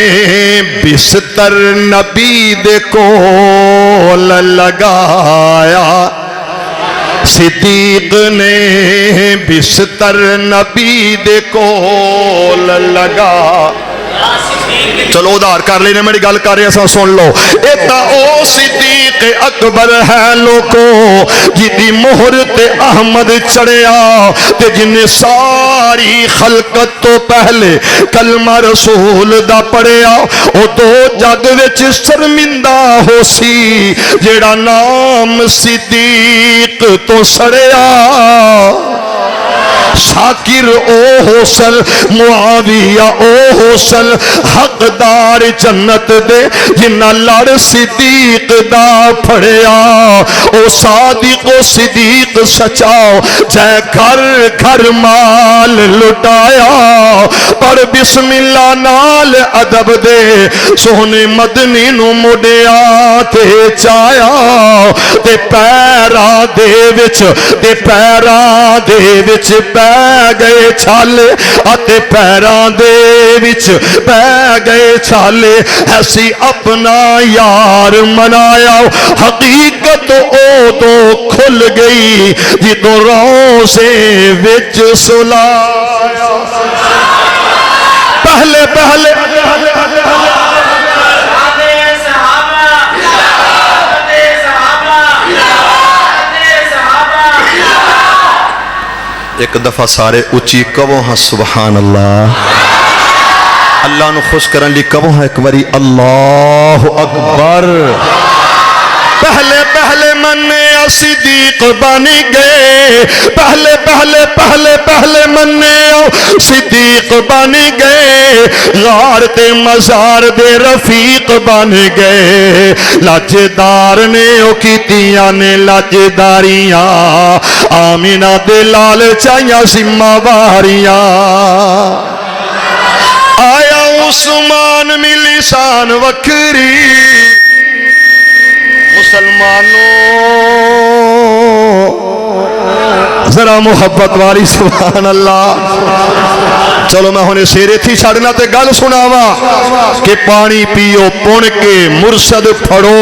بستر نبی دے کول لگایا صدیق نے بستر نبی دے کول لگا. چلو ادھار کر لینے میری گل کر رہے ہیں سن لو. ایتا او صدیق صدیق اکبر ہے لوکو جدی مہر تے احمد چڑھیا تے جن ساری خلقت تو پہلے کلمہ رسول دا پڑھیا او دو جگ وچ شرمندہ ہو سی جیڑا نام صدیق تو سڑیا شاکر او حسن معاویہ او حسن حقدار جنت دے جنہ لڑ صدیق دا پھڑیا او صادق و صدیق سچاؤ جے گھر گھر مال لٹایا پڑھ بسم اللہ نال ادب دے سونے مدنی نو مڈیا تے چایا تے پیرا دے وچ پہ گئے چھالے اتے پیران دے وچ پہ گئے چھالے ایسی اپنا یار منایا حقیقت او تو کھل گئی جدو روزے وچ سلایا پہلے ایک دفعہ سارے اچھی کہو ہاں سبحان اللہ اللہ نو خوش کرن لی کہو ہاں ایک باری اللہ اکبر پہلے منے صدیق بنی گئے پہلے منے صدیق بنی گئے غار تے مزار دے رفیق بن گئے لاجدار نے او کیتیاں نے لاجداریاں آمینہ دے لال چاہیاں ذمہ واریاں آیا عثمان ملی شان وکری مسلمانوں ذرا محبت والی سبحان اللہ چلو میں ہونے سیرے تھی چھڑنا تے گل سناوا کہ پانی پیو پن کے مرشد پھڑو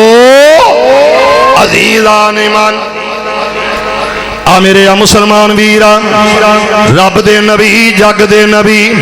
عزیزان ایمان میرے مسلمان ویرا رب دے نبی جگ دے نبی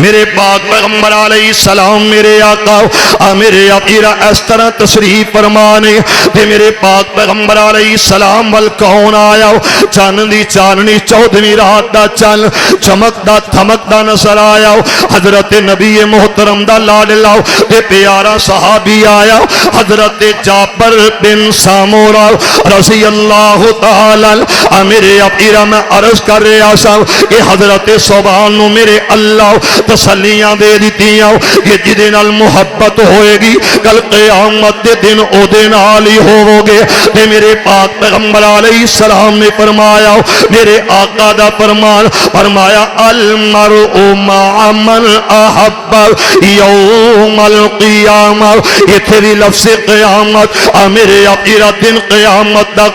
میرے پاک پیغمبر علیہ السلام میرے آقا میرے آقا اس طرح تشریف فرمانے تے میرے پاک پیغمبر علیہ السلام وال کون آیا چاند دی چاننی 14ویں رات دا چل چمکدا تھمکدا نظر آیا حضرت نبی محترم دا لاڈلا تے پیارا صحابی آیا حضرت جابر بن سامورا رضی اللہ تعالی میرے اپیرہ میں عرض کر رہا سا کہ حضرت صبحان نو میرے اللہ تسلیاں دے دیتیاں کہ جدے نال محبت ہوئے گی کل قیامت دے دن او دے نال ہی ہوو گے تے میرے پاک پیغمبر علیہ السلام نے فرمایا میرے آقا دا فرمایا المرء مع من احب یوم القیامہ یہ تیری لفظ قیامت میرے اپیرہ دن قیامت دا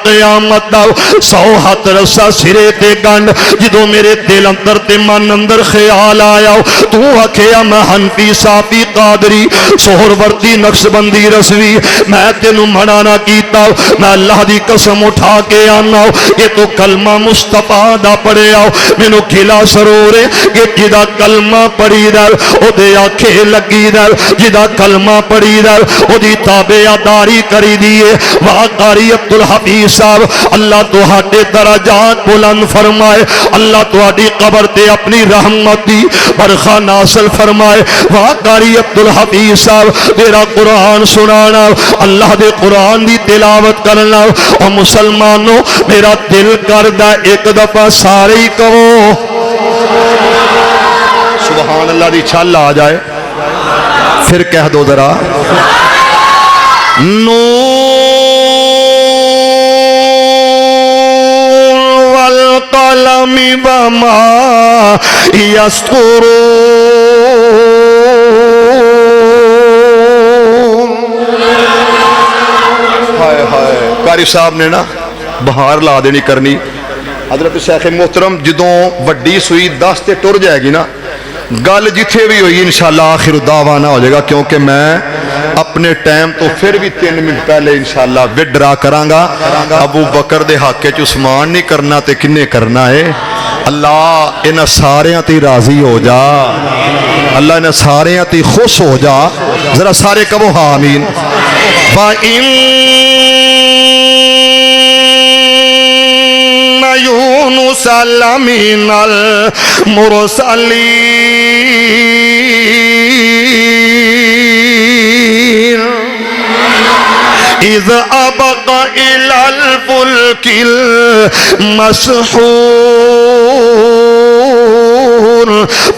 100 ہاتھ رسا سرے تے گنڈ جدو میرے دل اندر تے من اندر خیال آیا تو آکھیا میں حنفی صافی قادری سہر ورتی نقش بندی رسوی میں تینوں منع نہ کیتا میں اللہ دی قسم اٹھا کے آنا یہ تو کلمہ مصطفیٰ دا پڑھے آؤ مینوں کھلا سرورے کہ جدا کلمہ پڑھی در او دے آنکھیں لگی در جدا کلمہ پڑھی در او دی تابعہ داری کری دیئے وہاں قاری عبدالحفیظ صاحب اللہ تو ہاٹے درجات بلند فرمائے اللہ تو آڈی قبر تے اپنی رحمت دی برخہ ناصل فرمائے وہاں قاری عبدالحفیظ صاحب تیرا قرآن سنانا اللہ دے قرآن دی تلاوت کرنا اور مسلمانوں میرا دل کردہ ایک دفعہ سارے ہی کہو سبحان اللہ دی چھال آ جائے پھر کہہ دو ذرا والقلم وما يسطرون ہائے ہائے قاری صاحب نے نا بہار لا دینی کرنی حضرت شیخ محترم جدوں وڈی سوئی 10 تے ٹر جائے گی نا گل جتھے بھی ہوئی انشاءاللہ آخر دعوانا ہو جائے گا کیونکہ میں اپنے ٹائم تو پھر بھی 3 منٹ پہلے انشاءاللہ وڈرا کرانگا ابو بکر دے حق کے عثمان نہیں کرنا تے کنے کرنا ہے اللہ انہاں ساریاں تی راضی ہو جا اللہ انہاں ساریاں تی خوش ہو جا ذرا سارے کہو آمین وَإِن المرسل من المرسلين إذ أبق إلى الفلك المشحون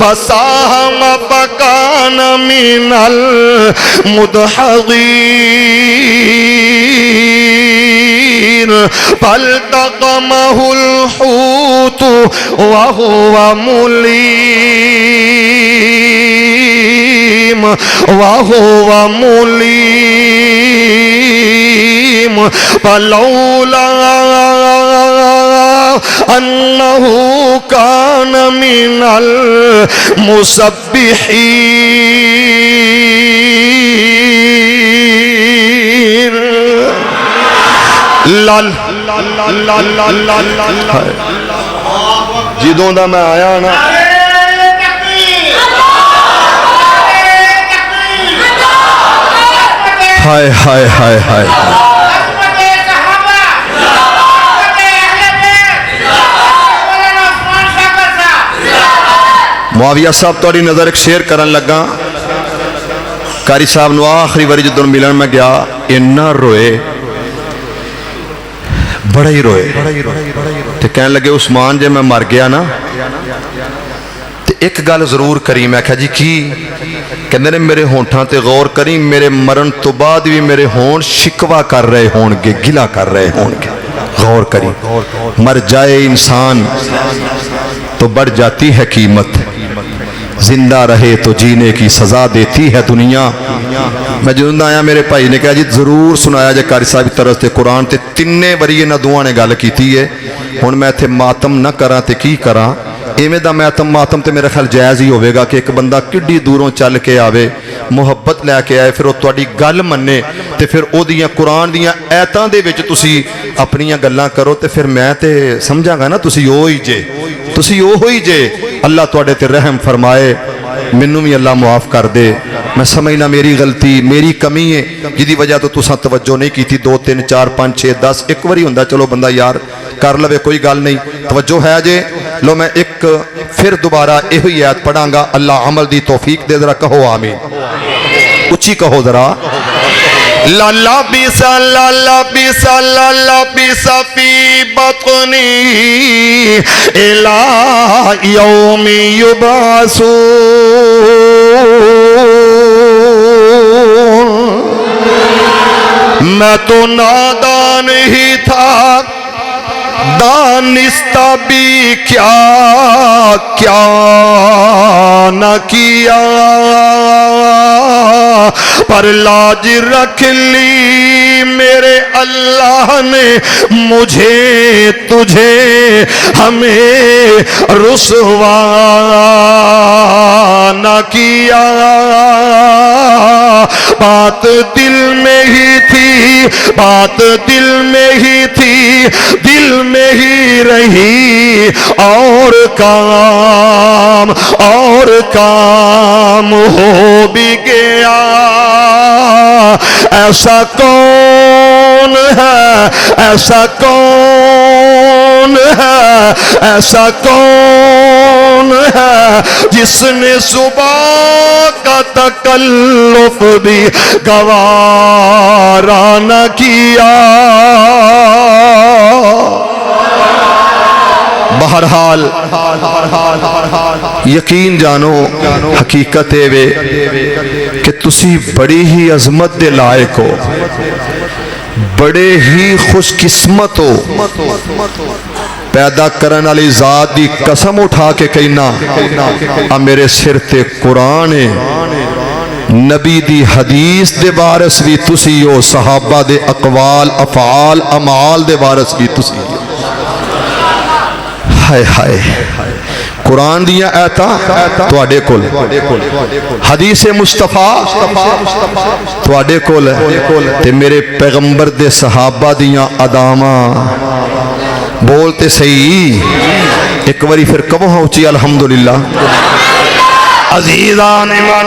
فساهم فكان من المدحضين فالتقمه الحوت وهو مليم فلولا أنه كان من المسبحين جدوں دا میں آیا نا ہائے ہائے ہائے ہائے معاویہ صاحب توڑی نظر ایک شیر کرن لگا قاری صاحب نو آخری واری جدوں ملن میں گیا انہا روئے بڑا ہی روئے تے کہنے لگے عثمان جے میں مر گیا نا تے ایک گل ضرور کری میں کہا جی کی کہنے نے میرے ہونٹاں تے غور کری میرے مرن تو بعد بھی میرے ہون شکوا کر رہے ہون گے گلا کر رہے ہون گے غور کری مر جائے انسان تو بڑھ جاتی ہے قیمت زندہ رہے تو جینے کی سزا دیتی ہے دنیا میں جنہوں آیا میرے بھائی نے کہا جی ضرور سنایا جائے قاری صاحب طرز تے قرآن تے تینے بری نہ دعا نے گل کیتی ہے ہن میں تھے ماتم نہ کراں تے کی کراں ایویں دا ماتم تے میرا خیال جائز ہی ہوئے گا کہ ایک بندہ کڈی دوروں چل کے آوے محبت لے کے آئے پھر وہ تواڈی گل مننے تے پھر او دیاں قرآن دیاں ایتاں دے وچ تسی اپنیاں گلاں کرو تے پھر میں تے سمجھاں گا نا تسی اوہی جے اللہ تواڈے تے رحم فرمائے منوں بھی اللہ معاف کر دے میں سمجھنا میری غلطی میری کمی ہے جدی وجہ تو تساں توجہ نہیں کی تھی 2 3 4 5 6 10 ایک واری ہوندا چلو بندہ یار کر لوے کوئی گل نہیں توجہ ہے جے لو میں ایک پھر دوبارہ ایہی آیت پڑھاں گا اللہ عمل دی توفیق دے ذرا کہو آمین اچھی کہو ذرا للبس في بطني إلى يوم يبعثون میں تو نادان ہی تھا دانستہ بھی کیا نہ کیا پر لاج رکھ لی میرے اللہ نے مجھے تجھے ہمیں رسوا نہ کیا بات دل میں ہی تھی دل میں ہی رہی اور کام ہو بھی گیا ایسا کون ہے جس نے صبح کا تکلف بھی گوارا نہ کیا بہرحال یقین جانو حقیقت ہے وے کہ تسی بڑی ہی عظمت دے لائق ہو بڑے ہی خوش قسمت ہو پیدا کرن والی ذات دی قسم اٹھا کے کہنا میرے سر تے قرآن ہے نبی دی حدیث دے وارث بھی تسی ہو صحابہ دے اقوال افعال امعال دے وارث بھی تسی ہو ہائے ہائے قرآن دیا ایتا تواڈے کول حدیث مصطفیٰ تواڈے کول تے میرے پیغمبر دے صحابہ دیا اداماں بولتے صحیح ایک واری پھر کبھو ہوچی الحمدللہ عزیزان من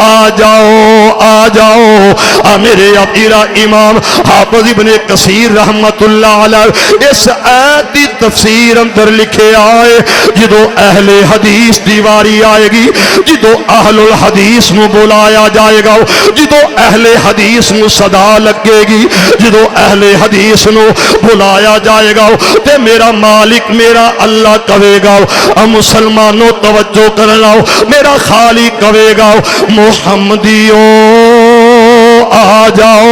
آ جاؤ آ جاؤ میرے ابیرا امام حافظ ابن کثیر رحمت اللہ علیہ اس آیت دی تفسیر اندر لکھے آئے جدو اہل حدیث دی واری آئے گی جدو اہل الحدیث نو بلایا جائے گا جدو اہل حدیث نو صدا لگے گی جدو اہل حدیث نو بلایا جائے گا تے میرا مالک میرا اللہ کہے گا مسلمانوں توجہ کرنا میرا خالق کہے گا محمدیو آ جاؤ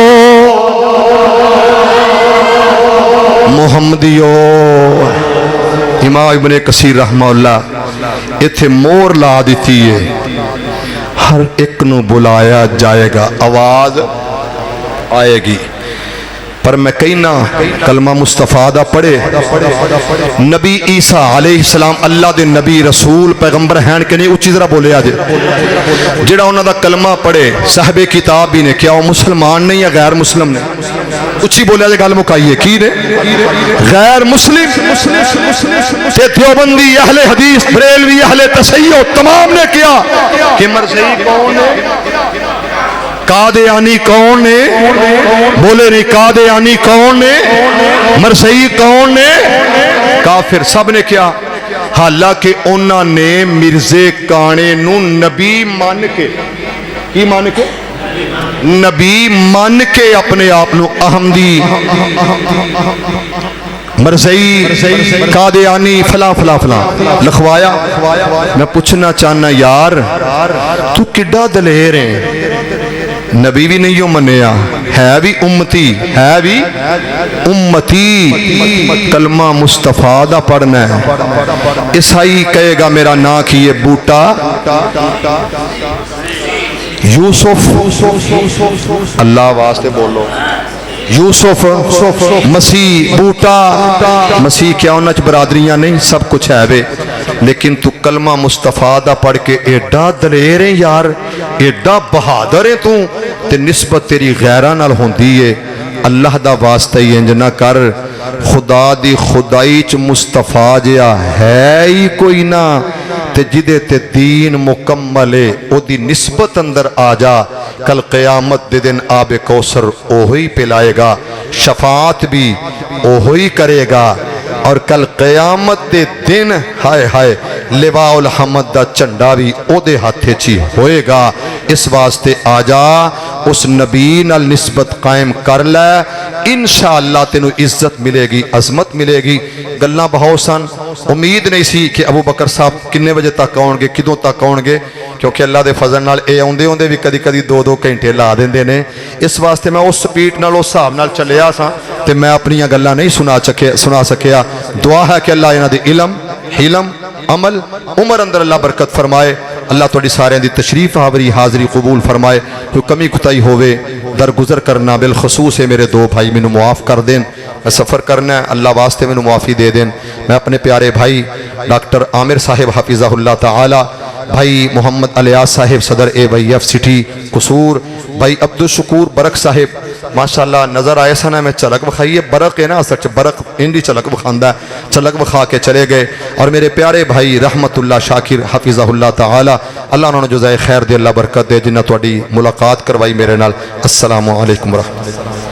محمدیو امام ابن کثیر رحمہ اللہ اتھے مور لا دیتی ہے ہر ایک نو بلایا جائے گا آواز آئے گی پر میں کہنا کلمہ مصطفیٰ دا پڑھے نبی عیسیٰ علیہ السلام اللہ دے نبی رسول پیغمبر ہیں کہ نہیں اچھی ذرا بولے آجے جڑا انہوں دا کلمہ پڑھے صاحب کتاب بھی نے کیا وہ مسلمان نہیں یا غیر مسلم نے اچھی بولے آجے گال مکائیے کی نے غیر مسلم تے دیوبندی اہل حدیث بریلوی اہل تشیع تمام نے کیا کہ مرزئی کون ہے قادیانی کون نے بولے نہیں قادیانی کون نے مرسئی کون نے کافر سب نے کیا حالانکہ انہوں نے مرزے کانے نو نبی مان کے کی مان کے نبی مان کے اپنے آپ نو احمدی مرزئی قادیانی فلاں فلاں فلاں لکھوایا میں پوچھنا چاہنا یار تو کڈا دلیر ہے نبی بھی نہیں ہوں منیا ہے بھی امتی ہے بھی امتی کلمہ مصطفیٰ دا پڑھنا ہے عیسائی کہے گا میرا نا کیے بوٹا یوسف اللہ واسطے بولو یوسف مسیح بوٹا مسیح کیا ہونا چ برادریاں نہیں سب کچھ ہے بے لیکن تو کلمہ مصطفیٰ دا پڑھ کے ایڈا دلیر ہے یار ایڈا بہادر ہے تو تے نسبت تیری غیرہ نال ہوندی ہے اللہ دا واسطہ ہی انج نہ کر خدا دی خدائی چ مصطفیٰ جیا ہے ہی کوئی نہ تے جدے تے دین مکمل ہے او دی نسبت اندر آ جا کل قیامت دے دن آب کوثر اوہی پلائے گا شفاعت بھی اوہی کرے گا اور کل قیامت دے دن ہائے ہائے لواء الحمد دا چنڈا بھی او دے ہاتھے چی ہوئے گا اس واسطے آجا اس نبی نال نسبت قائم کر لے انشاءاللہ تینو عزت ملے گی عظمت ملے گی گلنا بہت سن امید نہیں سی کہ ابو بکر صاحب کنے بجے تک آؤں گے کدوں تک آؤں گے کیونکہ اللہ دے فضل نال اے آؤندے ہوندے بھی کدی کدی 2-2 گھنٹے لا دیندے نے اس واسطے میں اس سپیڈ نال اس حساب نال چلیا سا تے میں اپنی گلاں نہیں سنا سکیا دعا ہے کہ اللہ انہاں دے علم حلم عمل عمر اندر اللہ برکت فرمائے اللہ توڑی سارے دی تشریف حاضری قبول فرمائے کوئی کمی کتائی ہوئے درگزر کرنا بالخصوص ہے میرے دو بھائی میں معاف کر دیں میں سفر کرنا ہے اللہ واسطے میں معافی دے دیں میں اپنے پیارے بھائی ڈاکٹر عامر صاحب حفظہ اللہ تعالی بھائی محمد الیاس صاحب صدر AYF سٹی قصور بھائی عبدالشکور برق صاحب ماشاءاللہ نظر آئے سنا میں چلک بخائیے برق ہے نا سچ برق انڈی چلک بخاندہ ہے چلک بخا کے چلے گئے اور میرے پیارے بھائی رحمت اللہ شاکر حفظہ اللہ تعالی اللہ انہوں نے جزائے خیر دے اللہ برکت دے جنہ توڑی ملاقات کروائی میرے نال السلام علیکم ورحمۃ اللہ